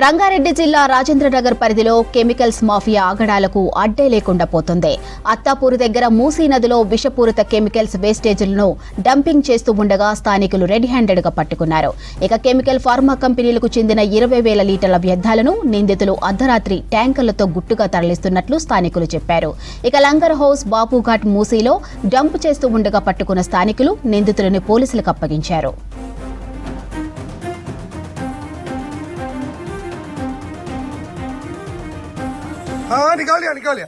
రంగారెడ్డి జిల్లా రాజేంద్రనగర్ పరిధిలో chemicals mafia ఆగడాలకు అడ్డే లేకుండా పోతుంది. అత్తాపూర్ దగ్గర మూసీ నదిలో విషపూరిత కెమికల్స్ వేస్టేజీలను డంపింగ్ చేస్తూ ఉండగా స్థానికులు రెడ్ హ్యాండెడ్ గా పట్టుకున్నారు. ఇక కెమికల్ ఫార్మా కంపెనీలకు చెందిన 20,000 లీటర్ల వ్యర్థాలను నిందితులు అర్ధరాత్రి ట్యాంకర్లతో గుట్టుగా తరలిస్తున్నట్లు స్థానికులు చెప్పారు. ఇక లంగర్ హౌస్ బాపుఘాట్ మూసీలో డంప్ చేస్తూ ఉండగా పట్టుకున్న స్థానికులు నిందితులను పోలీసులకు అప్పగించారు. निकालिए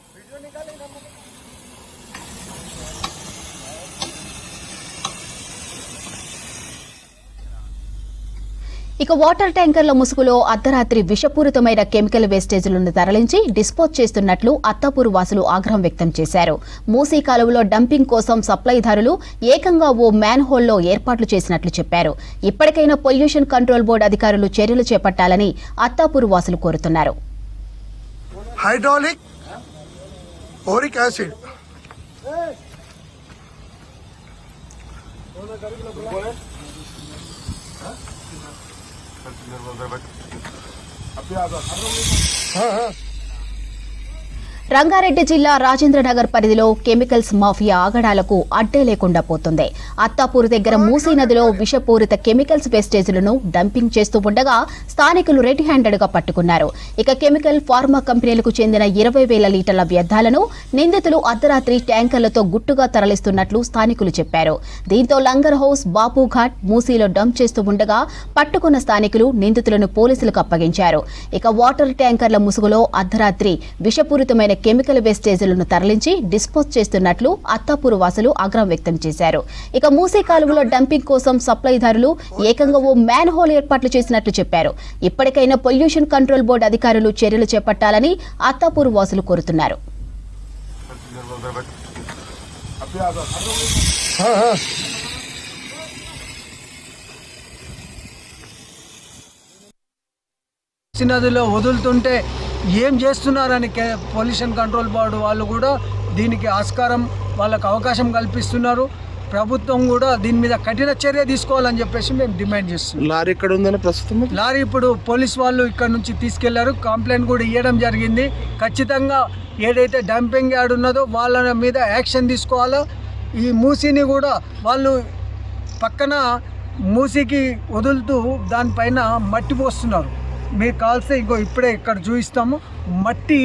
ఇక వాటర్ ట్యాంకర్ల ముసుగులో అర్ధరాత్రి విషపూరితమైన కెమికల్ వేస్టేజీలను తరలించి డిస్పోజ్ చేస్తున్నట్లు అత్తాపూర్ వాసులు ఆగ్రహం వ్యక్తం చేశారు. మూసీ కాలువలో డంపింగ్ కోసం సప్లైదారులు ఏకంగా ఓ మ్యాన్ హోల్లో ఏర్పాట్లు చేసినట్లు చెప్పారు. ఇప్పటికైనా పొల్యూషన్ కంట్రోల్ బోర్డు అధికారులు చర్యలు చేపట్టాలని అత్తాపూర్ వాసులు కోరుతున్నారు. హైడ్రాలిక్ ఓరిక్ యాసిడ్ రంగారెడ్డి జిల్లా రాజేంద్రనగర్ పరిధిలో కెమికల్స్ మాఫియా ఆగడాలకు అడ్డే లేకుండా పోతుంది. అత్తాపూర్ దగ్గర మూసీ నదిలో విషపూరిత కెమికల్స్ వేస్టేజీలను డంపింగ్ చేస్తూ ఉండగా స్థానికులు రెడ్ హ్యాండెడ్ గా పట్టుకున్నారు. ఇక కెమికల్ ఫార్మా కంపెనీలకు చెందిన 20,000 లీటర్ల వ్యర్థాలను నిందితులు అర్ధరాత్రి ట్యాంకర్లతో గుట్టుగా తరలిస్తున్నట్లు స్థానికులు చెప్పారు. దీంతో లంగర్ హౌస్ బాపుఘాట్ మూసీలో డంప్ చేస్తూ ఉండగా పట్టుకున్న స్థానికులు నిందితులను పోలీసులకు అప్పగించారు. ఇక వాటర్ ట్యాంకర్ల ముసుగులో అర్ధరాత్రి విషపూరితమైన కెమికల్ వేస్టేజీలను తరలించి డిస్పోజ్ చేస్తున్నట్లు అత్తాపూర్ వాసులు ఆగ్రహం వ్యక్తం చేశారు. ఇక మూసీ కాలువలో డంపింగ్ కోసం సప్లైదారులు ఏకంగా ఓ మ్యాన్ హోల్ ఏర్పాట్లు చేసినట్లు చెప్పారు. ఇప్పటికైనా పొల్యూషన్ కంట్రోల్ బోర్డు అధికారులు చర్యలు చేపట్టాలని అత్తాపూర్ వాసులు కోరుతున్నారు. నదిలో వదులుతుంటే ఏం చేస్తున్నారని పొల్యూషన్ కంట్రోల్ బోర్డు వాళ్ళు కూడా దీనికి ఆస్కారం వాళ్ళకు అవకాశం కల్పిస్తున్నారు. ప్రభుత్వం కూడా దీని మీద కఠిన చర్య తీసుకోవాలని చెప్పేసి మేము డిమాండ్ చేస్తున్నాం. లారీ ఇక్కడ ఉందని ప్రస్తుతం లారీ ఇప్పుడు పోలీస్ వాళ్ళు ఇక్కడ నుంచి తీసుకెళ్లారు. కంప్లైంట్ కూడా ఇవ్వడం జరిగింది. ఖచ్చితంగా ఏదైతే డంపింగ్ యార్డ్ ఉన్నదో వాళ్ళ మీద యాక్షన్ తీసుకోవాలో. ఈ మూసీని కూడా వాళ్ళు పక్కన మూసీకి వదులుతూ దానిపైన మట్టి పోస్తున్నారు. మీకు కాల్స్తే ఇంకో ఇప్పుడే ఇక్కడ చూపిస్తాము. మట్టి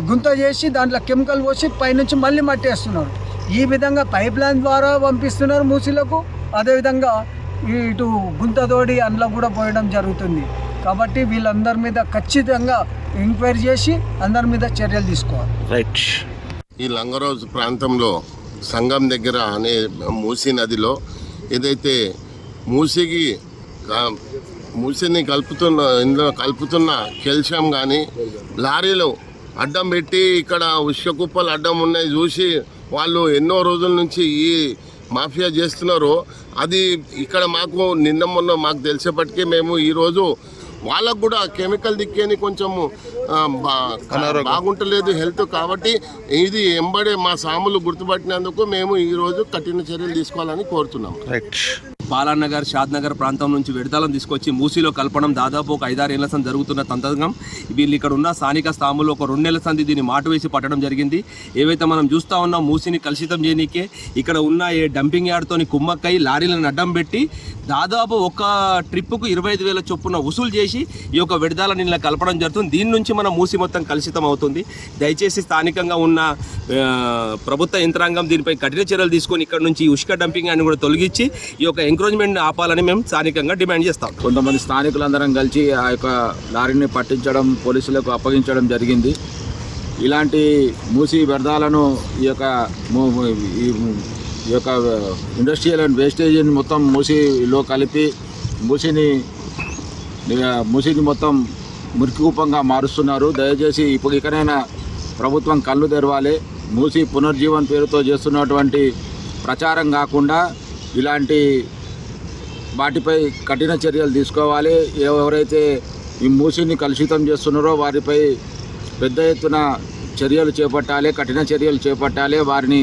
గుంత చేసి దాంట్లో కెమికల్ పోసి పైనుంచి మళ్ళీ మట్టి వేస్తున్నారు. ఈ విధంగా పైప్ లైన్ ద్వారా పంపిస్తున్నారు మూసీలకు. అదేవిధంగా ఇటు గుంతతోడి అందులో కూడా పోయడం జరుగుతుంది. కాబట్టి వీళ్ళందరి మీద ఖచ్చితంగా ఎంక్వైరీ చేసి అందరి మీద చర్యలు తీసుకోవాలి. రైట్. ఈ లంగరోజ్ ప్రాంతంలో సంగం దగ్గర అనే మూసీ నదిలో ఏదైతే మూసీని కలుపుతున్న కాల్షియం కానీ లారీలు అడ్డం పెట్టి ఇక్కడ ఉష్క కుప్పలు అడ్డం ఉన్నాయి చూసి వాళ్ళు ఎన్నో రోజుల నుంచి ఈ మాఫియా చేస్తున్నారు. అది ఇక్కడ మాకు నిన్న మొన్న మాకు తెలిసేపటికే మేము ఈరోజు వాళ్ళకు కూడా కెమికల్ దిక్కేని కొంచెం బాగుంటలేదు హెల్త్. కాబట్టి ఇది ఎంబడే మా సాములు గుర్తుపట్టినందుకు మేము ఈరోజు కఠిన చర్యలు తీసుకోవాలని కోరుతున్నాం. బాలానగర్, షాద్నగర్ ప్రాంతం నుంచి విడతలను తీసుకొచ్చి మూసీలో కలపడం దాదాపు ఒక 5-6 ఏళ్ల సంది జరుగుతున్న తంత్రం. వీళ్ళు ఇక్కడ ఉన్న స్థానిక స్థాములు ఒక 2 నెలల సంది దీన్ని మాటు వేసి పట్టడం జరిగింది. ఏవైతే మనం చూస్తూ ఉన్నాం మూసీని కలుషితం చేయనీకే ఇక్కడ ఉన్న ఏ డంపింగ్ యార్డ్తోని కుమ్మక్కై లారీలను అడ్డం పెట్టి దాదాపు ఒక ట్రిప్పుకు 25,000 చొప్పున వసూలు చేసి ఈ యొక్క విడతలను ఇలా కలపడం జరుగుతుంది. దీని నుంచి మన మూసీ మొత్తం కలుషితం అవుతుంది. దయచేసి స్థానికంగా ఉన్న ప్రభుత్వ యంత్రాంగం దీనిపై కఠిన చర్యలు తీసుకొని ఇక్కడ నుంచి ఉష్క డంపింగ్ అని కూడా తొలగించి ఈ యొక్క ఎంక్రోచ్మెంట్ ఆపాలని మేము స్థానికంగా డిమాండ్ చేస్తాం. కొంతమంది స్థానికులందరం కలిసి ఆ యొక్క లారీని పట్టించడం, పోలీసులకు అప్పగించడం జరిగింది. ఇలాంటి మూసీ వ్యర్థాలను ఈ యొక్క ఇండస్ట్రియల్ అండ్ వేస్టేజ్ని మొత్తం మూసీలో కలిపి మూసీని మొత్తం మురికి కూపంగా మారుస్తున్నారు. దయచేసి ఇప్పుడు ఇకనైనా ప్రభుత్వం కళ్ళు తెరవాలి. మూసీ పునర్జీవన్ పేరుతో చేస్తున్నటువంటి ప్రచారం కాకుండా ఇలాంటి వాటిపై కఠిన చర్యలు తీసుకోవాలి. ఎవరైతే ఈ మూసీని కలుషితం చేస్తున్నారో వారిపై పెద్ద ఎత్తున చర్యలు చేపట్టాలి, కఠిన చర్యలు చేపట్టాలి. వారిని